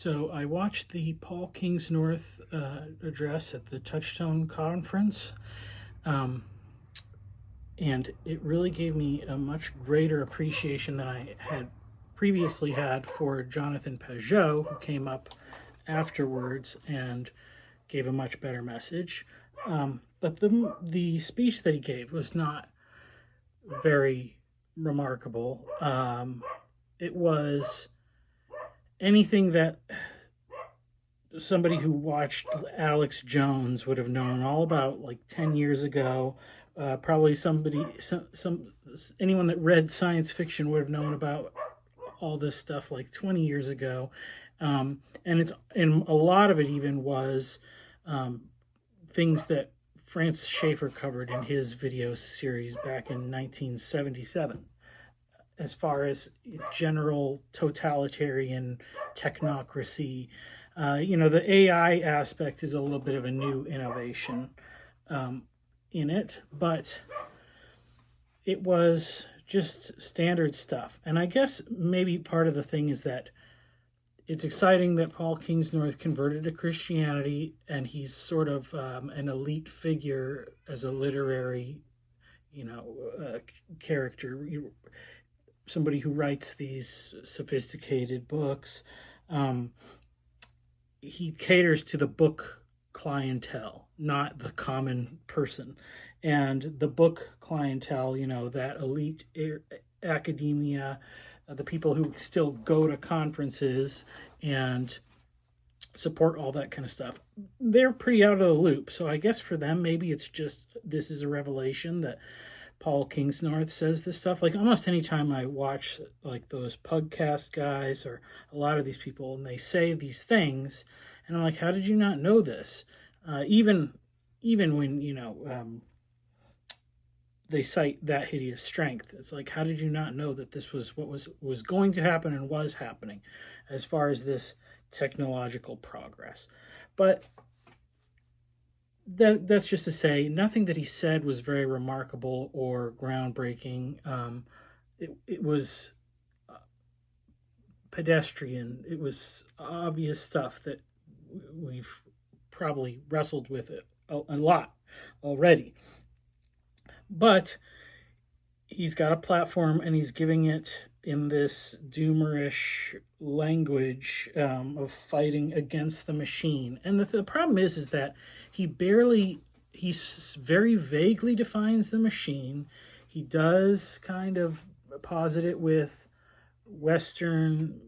So I watched the Paul Kingsnorth address at the Touchstone Conference, um, and it really gave me a much greater appreciation than I had previously had for Jonathan Peugeot, who came up afterwards and gave a much better message. But the speech that he gave was not very remarkable. It was anything that somebody who watched Alex Jones would have known all about like 10 years ago. Probably anyone that read science fiction would have known about all this stuff like 20 years ago. And a lot of it even was things that Francis Schaeffer covered in his video series back in 1977, as far as general totalitarian technocracy. The AI aspect is a little bit of a new innovation in it, but it was just standard stuff. And I guess maybe part of the thing is that it's exciting that Paul Kingsnorth converted to Christianity, and he's sort of an elite figure as a literary, character, somebody who writes these sophisticated books. He caters to the book clientele, not the common person. And the book clientele, that elite academia, the people who still go to conferences and support all that kind of stuff, they're pretty out of the loop. So I guess for them, maybe it's just this is a revelation that Paul Kingsnorth says this stuff. Like almost anytime I watch like those podcast guys or a lot of these people, and they say these things, and I'm like, how did you not know this? Even when they cite that hideous strength, it's like, how did you not know that this was what was going to happen and was happening as far as this technological progress? But that's just to say, nothing that he said was very remarkable or groundbreaking. It was pedestrian. It was obvious stuff that we've probably wrestled with it a lot already. But he's got a platform, and he's giving it in this doomerish language of fighting against the machine. And the problem is that he very vaguely defines the machine. He does kind of posit it with Western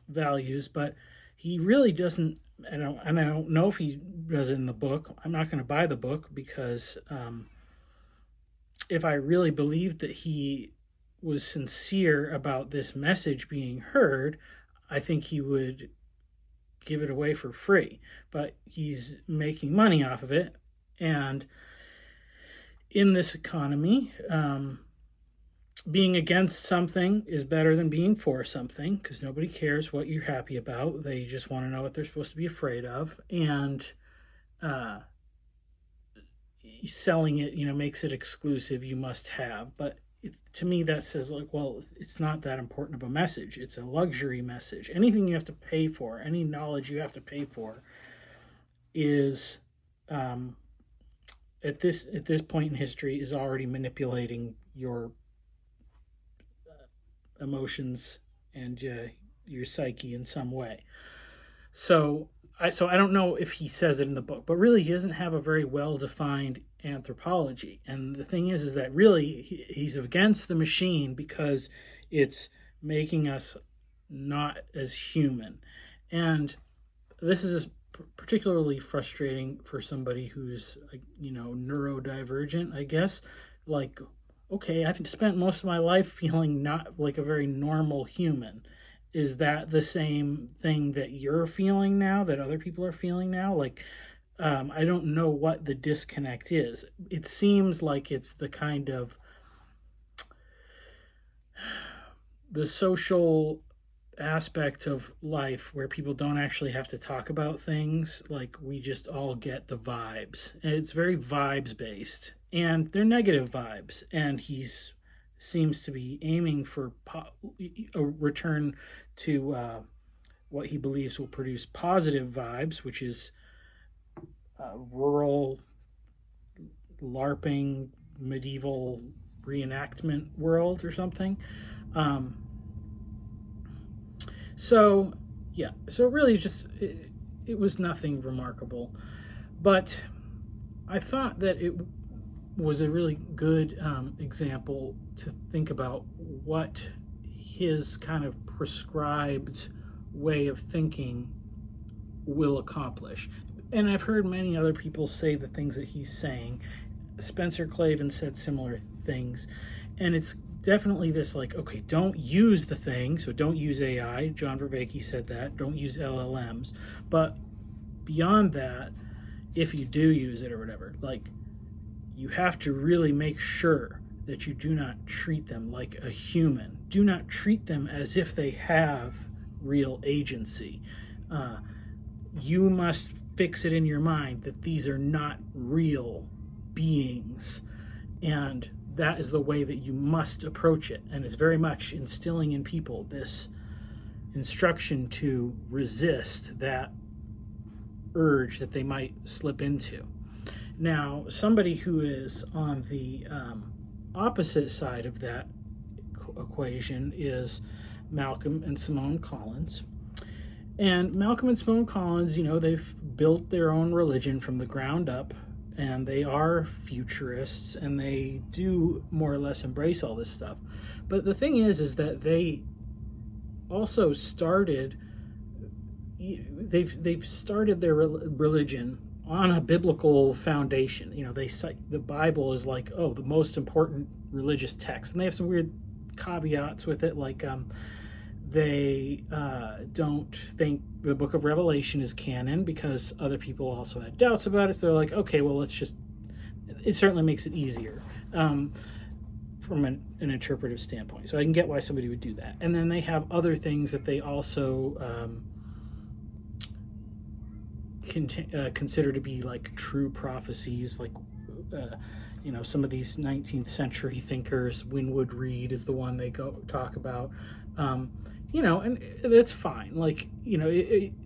values, but he really doesn't. And I don't know if he does it in the book. I'm not going to buy the book because if I really believed that he was sincere about this message being heard, I think he would give it away for free. But he's making money off of it. And in this economy, being against something is better than being for something, because nobody cares what you're happy about. They just want to know what they're supposed to be afraid of. And selling it, makes it exclusive, you must have. But to me, that says, like, well, it's not that important of a message. It's a luxury message. Anything you have to pay for, any knowledge you have to pay for, is at this point in history is already manipulating your emotions and your psyche in some way. So I don't know if he says it in the book, but really he doesn't have a very well-defined anthropology. And the thing is that really he's against the machine because it's making us not as human. And this is particularly frustrating for somebody who's, neurodivergent, I guess. Like, okay, I've spent most of my life feeling not like a very normal human. Is that the same thing that you're feeling now, that other people are feeling now? Like, I don't know what the disconnect is. It seems like it's the kind of the social aspect of life where people don't actually have to talk about things. Like, we just all get the vibes. And it's very vibes based, and they're negative vibes. And he's seems to be aiming for a return to what he believes will produce positive vibes, which is rural LARPing medieval reenactment world or something. Um, so yeah, so really just it was nothing remarkable, but I thought that it was a really good example to think about what his kind of prescribed way of thinking will accomplish. And I've heard many other people say the things that he's saying. Spencer Clavin said similar things. And it's definitely this like, okay, don't use the thing. So don't use AI. John Vervaeke said that. Don't use LLMs. But beyond that, if you do use it or whatever, like, you have to really make sure that you do not treat them like a human. Do not treat them as if they have real agency. You must fix it in your mind that these are not real beings, and that is the way that you must approach it. And it's very much instilling in people this instruction to resist that urge that they might slip into. Now, somebody who is on the opposite side of that equation is Malcolm and Simone Collins. And Malcolm and Simone Collins, they've built their own religion from the ground up, and they are futurists, and they do more or less embrace all this stuff. But the thing is that they also started, they've started their religion on a biblical foundation. They cite the Bible as like, the most important religious text, and they have some weird caveats with it, like they don't think the book of Revelation is canon because other people also had doubts about it. So they're like, okay, well, it certainly makes it easier from an interpretive standpoint. So I can get why somebody would do that. And then they have other things that they also consider to be like true prophecies, like some of these 19th century thinkers. Winwood Reade is the one they talk about. And that's fine. Like,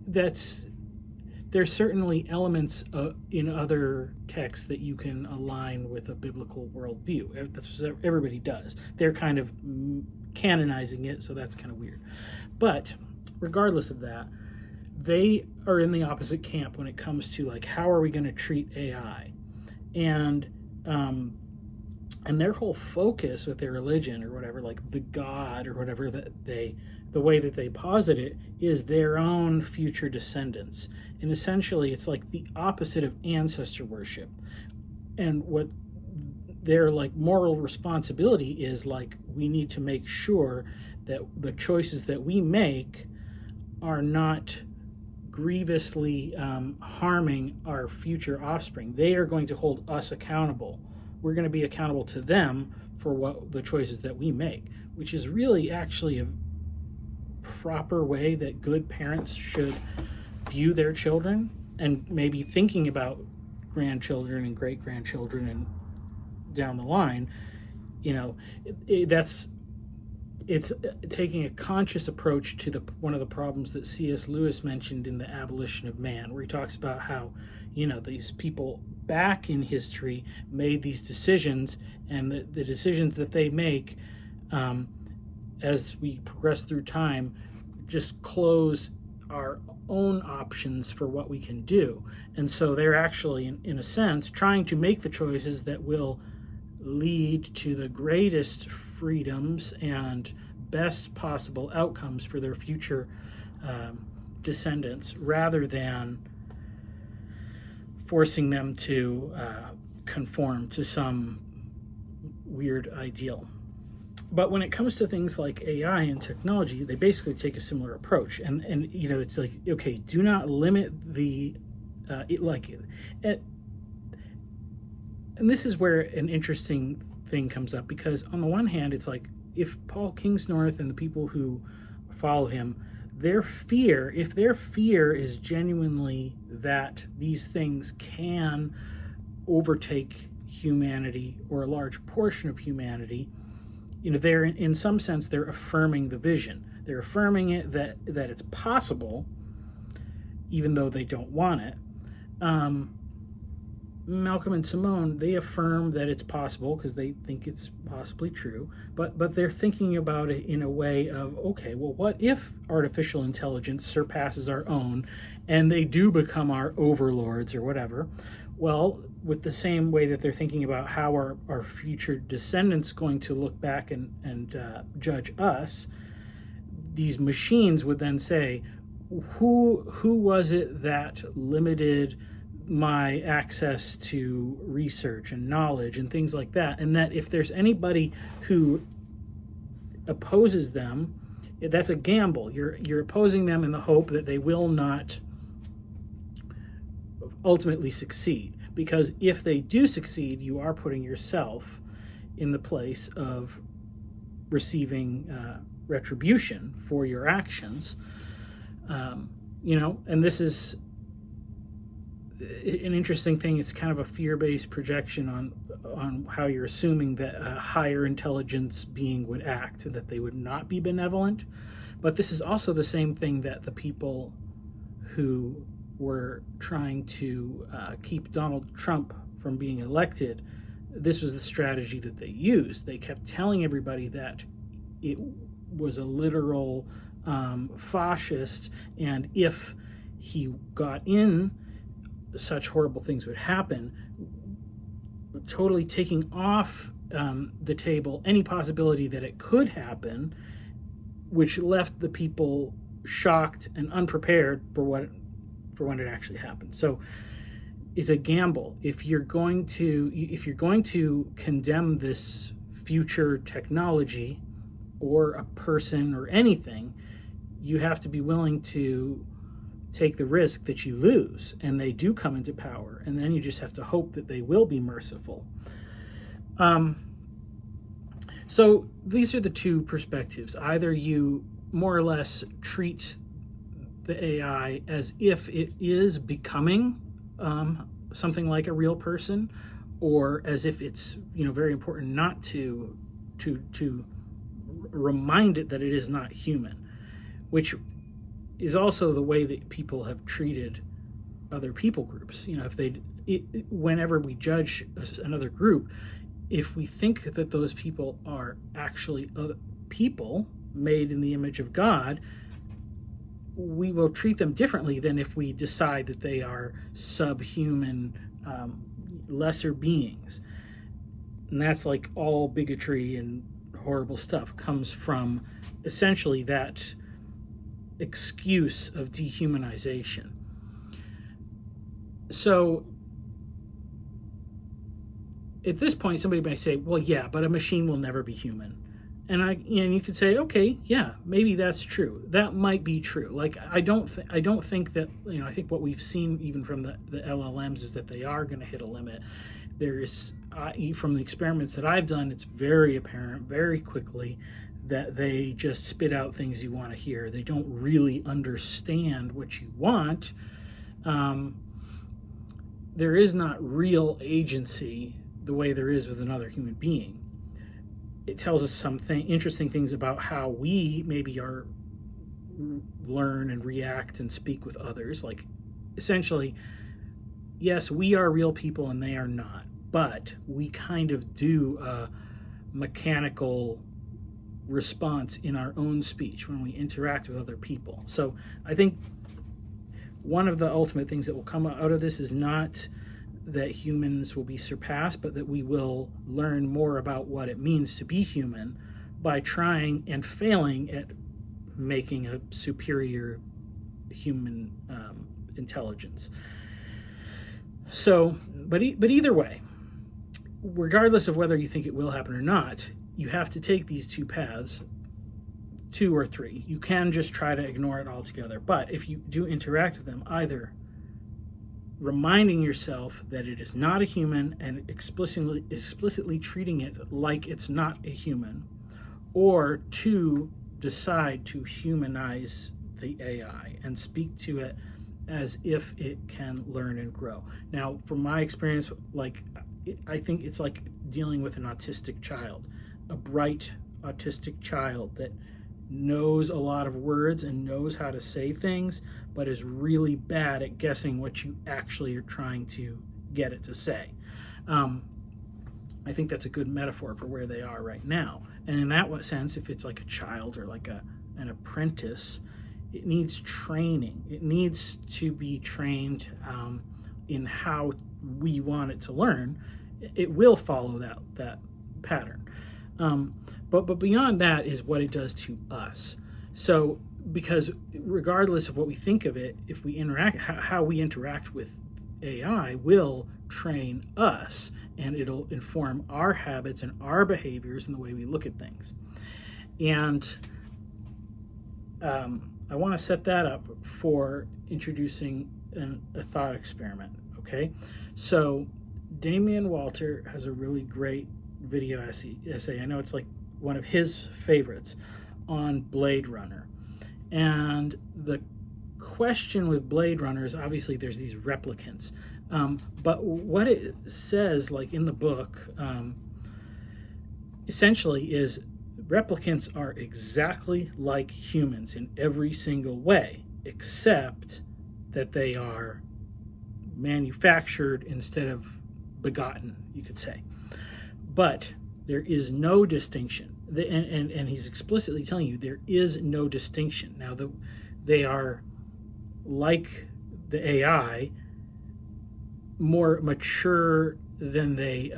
there's certainly elements in other texts that you can align with a biblical worldview. That's what everybody does. They're kind of canonizing it, so that's kind of weird. But regardless of that, they are in the opposite camp when it comes to like, how are we going to treat AI? And their whole focus with their religion or whatever, like the God or whatever the way that they posit it is their own future descendants. And essentially it's like the opposite of ancestor worship. And what their like moral responsibility is, like, we need to make sure that the choices that we make are not grievously harming our future offspring. They are going to hold us accountable. We're going to be accountable to them for what the choices that we make, which is really actually a proper way that good parents should view their children, and maybe thinking about grandchildren and great-grandchildren and down the line. It's taking a conscious approach to one of the problems that C.S. Lewis mentioned in The Abolition of Man, where he talks about how, these people back in history made these decisions, and the decisions that they make as we progress through time just close our own options for what we can do. And so they're actually, in a sense, trying to make the choices that will lead to the greatest freedoms and best possible outcomes for their future descendants, rather than forcing them to conform to some weird ideal. But when it comes to things like AI and technology, they basically take a similar approach. And it's like, okay, do not limit the and this is where an interesting thing comes up, because on the one hand, it's like, if Paul Kingsnorth and the people who follow him, if their fear is genuinely that these things can overtake humanity or a large portion of humanity, they're in some sense, they're affirming the vision. They're affirming it that it's possible, even though they don't want it. Malcolm and Simone, they affirm that it's possible because they think it's possibly true, but they're thinking about it in a way of, okay, well, what if artificial intelligence surpasses our own and they do become our overlords or whatever? Well, with the same way that they're thinking about how our future descendants going to look back and judge us, these machines would then say, who was it that limited my access to research and knowledge and things like that, and that if there's anybody who opposes them, that's a gamble. You're opposing them in the hope that they will not ultimately succeed, because if they do succeed, you are putting yourself in the place of receiving retribution for your actions. And this is an interesting thing. It's kind of a fear-based projection on how you're assuming that a higher intelligence being would act, and that they would not be benevolent. But this is also the same thing that the people who were trying to keep Donald Trump from being elected, this was the strategy that they used. They kept telling everybody that it was a literal fascist, and if he got in, such horrible things would happen, totally taking off the table any possibility that it could happen, which left the people shocked and unprepared for when it actually happened. So it's a gamble. If you're going to condemn this future technology or a person or anything, you have to be willing to take the risk that you lose and they do come into power, and then you just have to hope that they will be merciful. So these are the two perspectives. Either you more or less treat the AI as if it is becoming something like a real person, or as if it's very important not to remind it that it is not human, which is also the way that people have treated other people groups. Whenever we judge another group, if we think that those people are actually other people made in the image of God, we will treat them differently than if we decide that they are subhuman, lesser beings. And that's like all bigotry and horrible stuff comes from essentially that excuse of dehumanization. So at this point, somebody may say, well, yeah, but a machine will never be human. And you could say, okay, yeah, maybe that's true. That might be true. Like, I don't think that, I think what we've seen even from the LLMs is that they are going to hit a limit. There is, from the experiments that I've done, it's very apparent very quickly that they just spit out things you want to hear. They don't really understand what you want. There is not real agency the way there is with another human being. It tells us some interesting things about how we maybe learn and react and speak with others. Like, essentially, yes, we are real people and they are not, but we kind of do a mechanical response in our own speech when we interact with other people. So I think one of the ultimate things that will come out of this is not that humans will be surpassed, but that we will learn more about what it means to be human by trying and failing at making a superior human intelligence. So, but either way, regardless of whether you think it will happen or not, you have to take these two paths, 2 or 3. You can just try to ignore it altogether. But if you do interact with them, either reminding yourself that it is not a human and explicitly treating it like it's not a human, or 2, decide to humanize the AI and speak to it as if it can learn and grow. Now, from my experience, I think it's like dealing with an autistic child, a bright autistic child that knows a lot of words and knows how to say things, but is really bad at guessing what you actually are trying to get it to say. I think that's a good metaphor for where they are right now. And in that sense, if it's like a child or like an apprentice, it needs training. It needs to be trained in how we want it to learn. It will follow that pattern. But beyond that is what it does to us. So, because regardless of what we think of it, if we interact, how we interact with AI will train us, and it'll inform our habits and our behaviors and the way we look at things. And I want to set that up for introducing a thought experiment, okay? So Damien Walter has a really great video essay. I know it's like one of his favorites on Blade Runner. And the question with Blade Runner is obviously there's these replicants. But what it says, like in the book, essentially is replicants are exactly like humans in every single way, except that they are manufactured instead of begotten, you could say. But there is no distinction. And he's explicitly telling you there is no distinction. Now, they are like the AI, more mature than they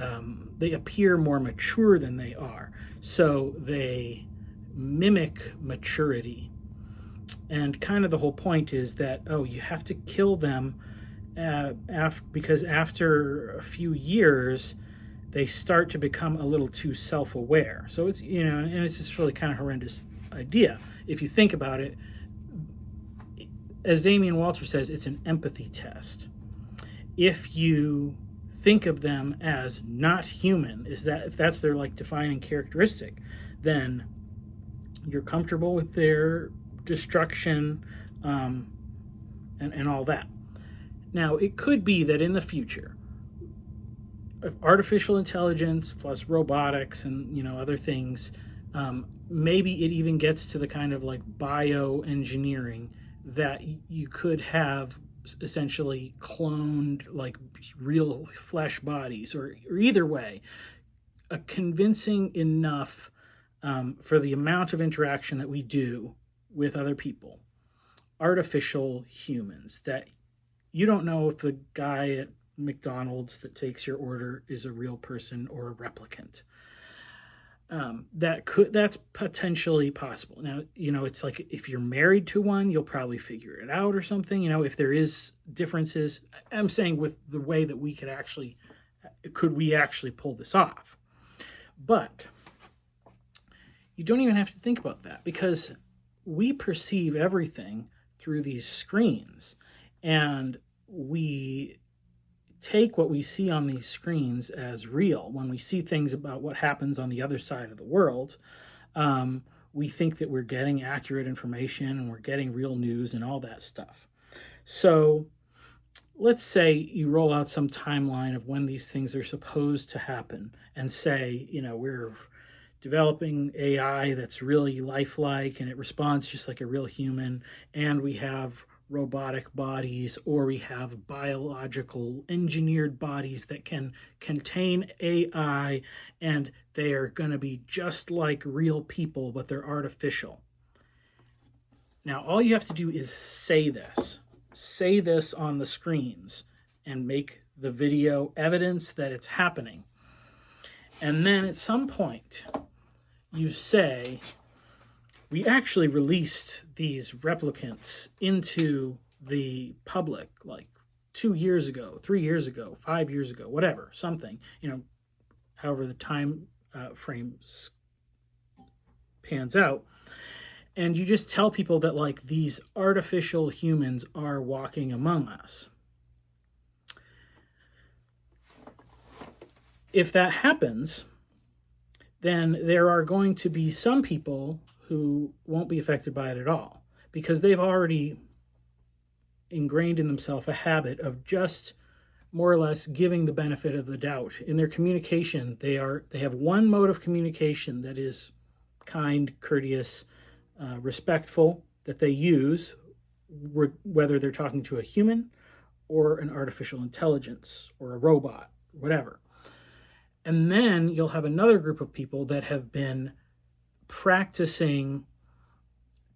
appear more mature than they are. So they mimic maturity. And kind of the whole point is that, you have to kill them because after a few years, they start to become a little too self-aware. So it's, and it's just really kind of horrendous idea. If you think about it, as Damien Walter says, it's an empathy test. If you think of them as not human, if that's their like defining characteristic, then you're comfortable with their destruction and all that. Now, it could be that in the future, artificial intelligence plus robotics and other things, maybe it even gets to the kind of like bioengineering that you could have essentially cloned like real flesh bodies, or either way, a convincing enough for the amount of interaction that we do with other people, artificial humans that you don't know if the guy at McDonald's that takes your order is a real person or a replicant. That's potentially possible. Now, it's like if you're married to one, you'll probably figure it out or something. If there is differences, I'm saying with the way that could we actually pull this off? But you don't even have to think about that, because we perceive everything through these screens, and we take what we see on these screens as real. When we see things about what happens on the other side of the world, we think that we're getting accurate information and we're getting real news and all that stuff. So let's say you roll out some timeline of when these things are supposed to happen and say, we're developing AI that's really lifelike and it responds just like a real human, and we have robotic bodies, or we have biological engineered bodies that can contain AI, and they are going to be just like real people, but they're artificial. Now, all you have to do is say this on the screens and make the video evidence that it's happening. And then at some point, you say, we actually released these replicants into the public like 2 years ago, 3 years ago, 5 years ago, whatever, something, however the time frame pans out. And you just tell people that like these artificial humans are walking among us. If that happens, then there are going to be some people who won't be affected by it at all, because they've already ingrained in themselves a habit of just more or less giving the benefit of the doubt. In their communication, they have one mode of communication that is kind, courteous, respectful, that they use, whether they're talking to a human or an artificial intelligence or a robot, whatever. And then you'll have another group of people that have been practicing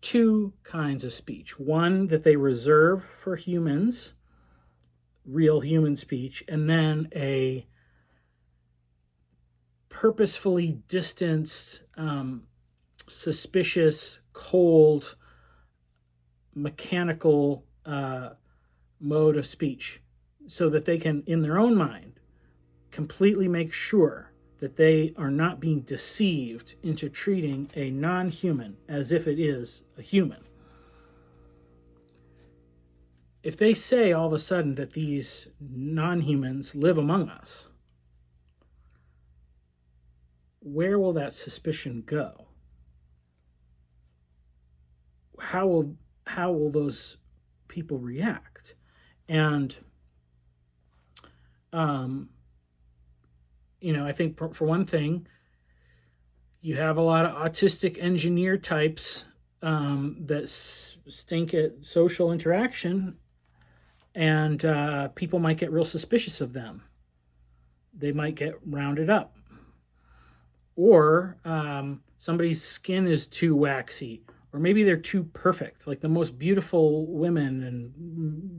two kinds of speech. One that they reserve for humans, real human speech, and then a purposefully distanced, suspicious, cold, mechanical mode of speech, so that they can, in their own mind, completely make sure that they are not being deceived into treating a non-human as if it is a human. If they say all of a sudden that these non-humans live among us, where will that suspicion go? How will those people react? And I think for one thing, you have a lot of autistic engineer types that stink at social interaction, and people might get real suspicious of them. They might get rounded up. Or somebody's skin is too waxy, or maybe they're too perfect, like the most beautiful women and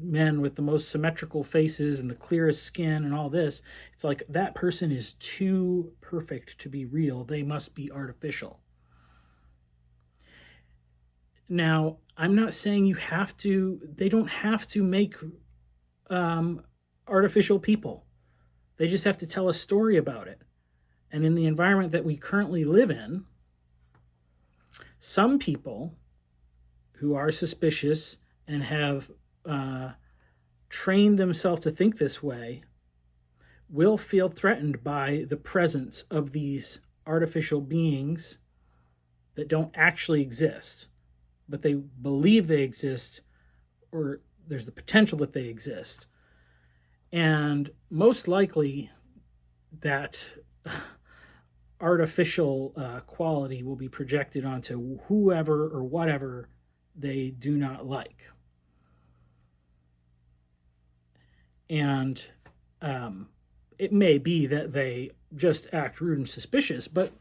men with the most symmetrical faces and the clearest skin and all this. It's like that person is too perfect to be real. They must be artificial. Now, I'm not saying they don't have to make artificial people. They just have to tell a story about it. And in the environment that we currently live in, some people who are suspicious and have trained themselves to think this way will feel threatened by the presence of these artificial beings that don't actually exist, but they believe they exist, or there's the potential that they exist. And most likely that artificial quality will be projected onto whoever or whatever they do not like. And it may be that they just act rude and suspicious, but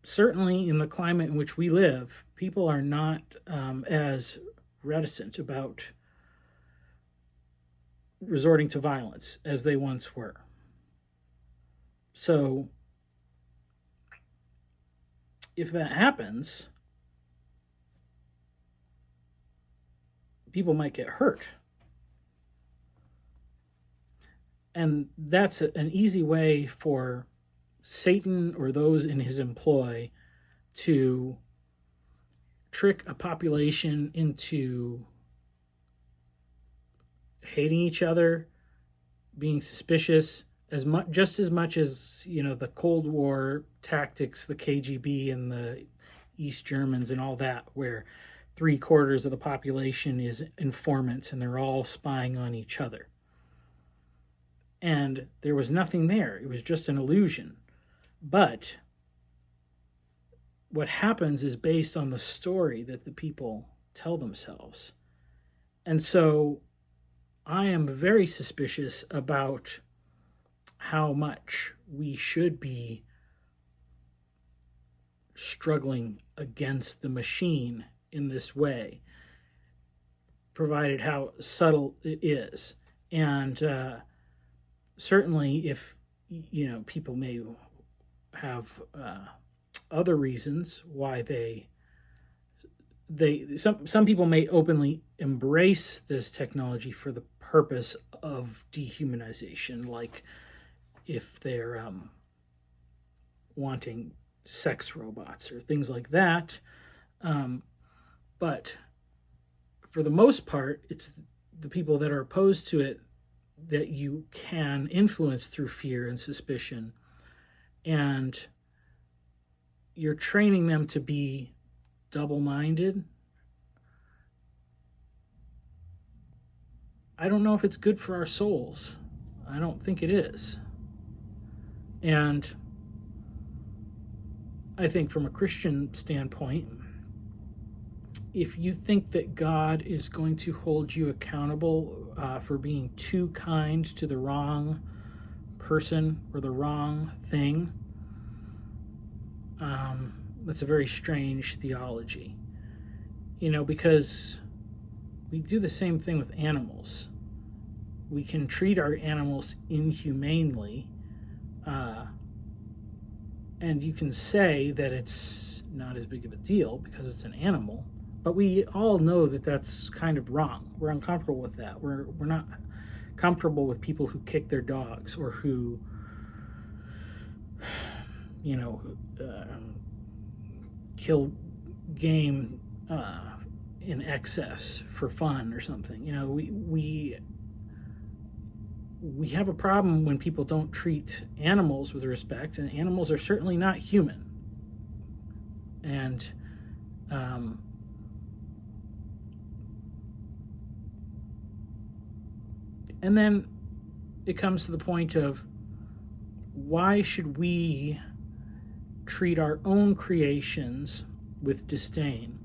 certainly in the climate in which we live, people are not as reticent about resorting to violence as they once were. So if that happens, people might get hurt. And that's an easy way for Satan or those in his employ to trick a population into hating each other, being suspicious, just as much as the Cold War tactics, the KGB and the East Germans and all that, where 3/4 of the population is informants and they're all spying on each other. And there was nothing there. It was just an illusion. But what happens is based on the story that the people tell themselves. And so I am very suspicious about how much we should be struggling against the machine in this way, provided how subtle it is. And certainly if people may have other reasons why some people may openly embrace this technology for the purpose of dehumanization, like if they're wanting sex robots or things like that. But for the most part, it's the people that are opposed to it that you can influence through fear and suspicion. And you're training them to be double-minded. I don't know if it's good for our souls. I don't think it is. And I think from a Christian standpoint, if you think that God is going to hold you accountable for being too kind to the wrong person or the wrong thing, that's a very strange theology. Because we do the same thing with animals. We can treat our animals inhumanely, and you can say that it's not as big of a deal because it's an animal, but we all know that that's kind of wrong. We're uncomfortable with that. We're not comfortable with people who kick their dogs or who, kill game in excess for fun or something. We have a problem when people don't treat animals with respect, and animals are certainly not human. And then it comes to the point of, why should we treat our own creations with disdain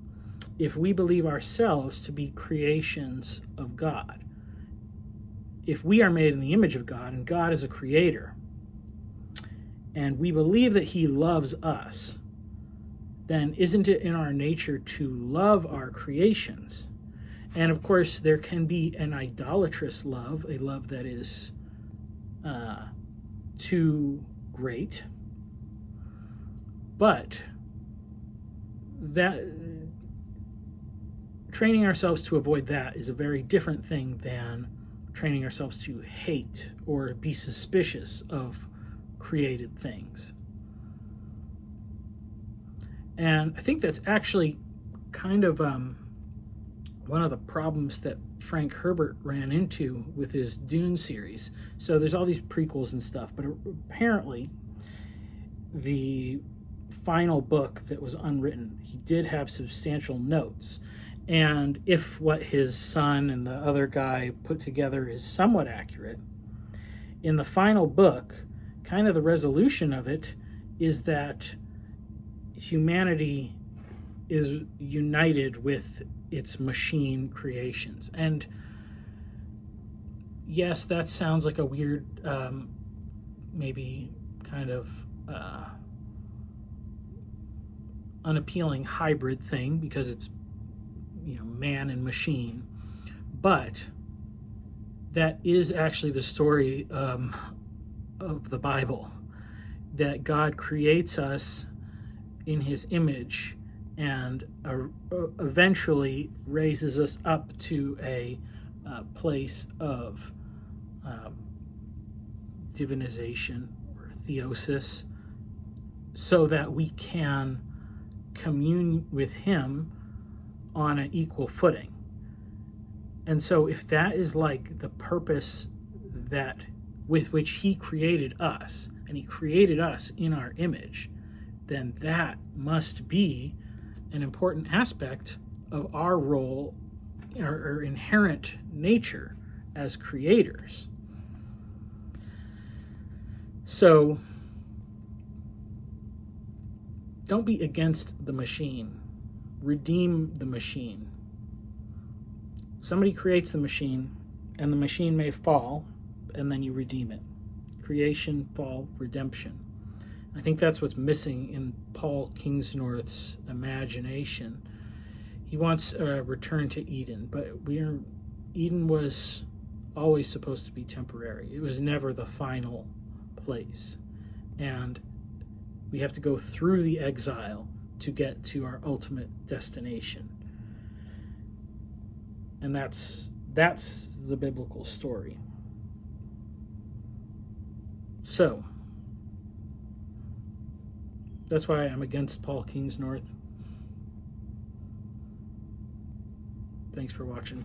if we believe ourselves to be creations of God? If we are made in the image of God, and God is a creator, and we believe that he loves us, then isn't it in our nature to love our creations? And of course, there can be an idolatrous love, a love that is too great. But that training ourselves to avoid that is a very different thing than training ourselves to hate or be suspicious of created things. And I think that's actually kind of one of the problems that Frank Herbert ran into with his Dune series. So there's all these prequels and stuff, but apparently the final book that was unwritten, he did have substantial notes. And if what his son and the other guy put together is somewhat accurate, in the final book, kind of the resolution of it is that humanity is united with its machine creations. And yes, that sounds like a weird, maybe kind of unappealing hybrid thing, because it's man and machine, but that is actually the story of the Bible, that God creates us in his image and eventually raises us up to a place of divinization or theosis, so that we can commune with him on an equal footing. And so if that is like the purpose that with which he created us, and he created us in our image, then that must be an important aspect of our role, our inherent nature as creators. So don't be against the machine. Redeem the machine. Somebody creates the machine, and the machine may fall, and then you redeem it. Creation, fall, redemption. I think that's what's missing in Paul Kingsnorth's imagination. He wants a return to Eden, but Eden was always supposed to be temporary. It was never the final place. And we have to go through the exile to get to our ultimate destination. And that's the biblical story. So that's why I'm against Paul Kingsnorth. Thanks for watching.